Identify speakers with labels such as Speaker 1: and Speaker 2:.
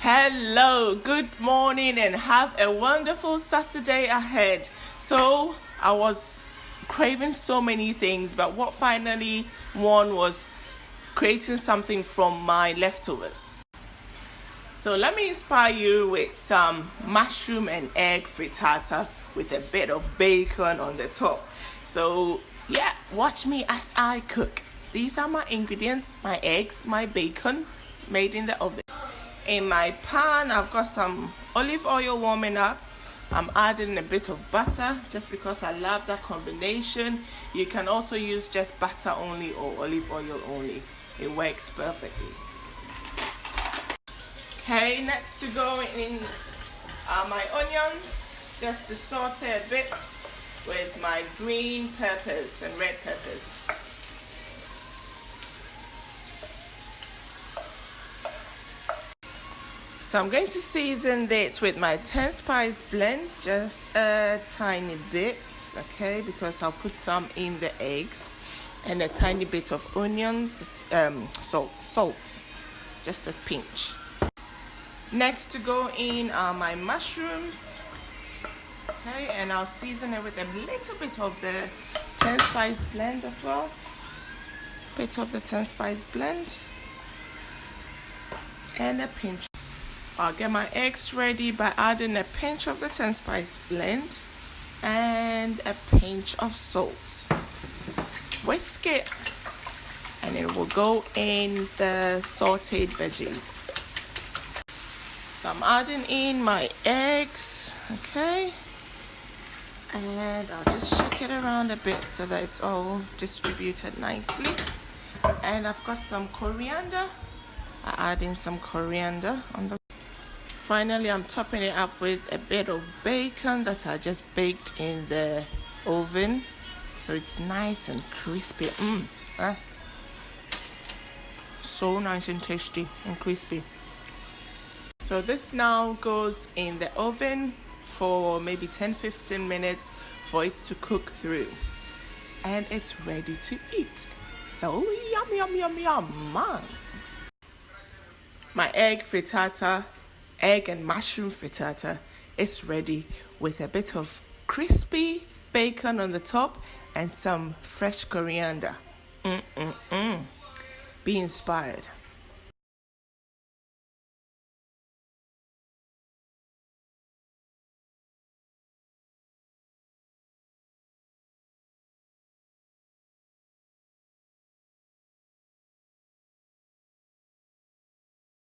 Speaker 1: Hello, good morning, and have a wonderful Saturday ahead. So, I was craving so many things, but what finally won was creating something from my leftovers. So, let me inspire you with some mushroom and egg frittata with a bit of bacon on the top. So, yeah, watch me as I cook. These are my ingredients: my eggs, my bacon, made in the oven. In my pan, I've got some olive oil warming up. I'm adding a bit of butter just because I love that combination. You can also use just butter only or olive oil only. It works perfectly. Okay, next to go in are my onions, just to saute a bit with my green peppers and red peppers. So I'm going to season this with my 10 spice blend, just a tiny bit, okay, because I'll put some in the eggs, and a tiny bit of onions, salt, just a pinch. Next to go in are my mushrooms, okay, and I'll season it with a little bit of the 10 spice blend as well. Bit of the 10 spice blend and a pinch. I'll get my eggs ready by adding a pinch of the 10 spice blend and a pinch of salt. Whisk it, and it will go in the sauteed veggies. So I'm adding in my eggs, okay, and I'll just shake it around a bit so that it's all distributed nicely. And I've got some coriander. I add in some coriander on the. Finally, I'm topping it up with a bit of bacon that I just baked in the oven, so it's nice and crispy. So nice and tasty and crispy. So this now goes in the oven for maybe 10-15 minutes for it to cook through, and it's ready to eat. So yum yum yum yum, man. My egg and mushroom frittata is ready with a bit of crispy bacon on the top and some fresh coriander. Be inspired.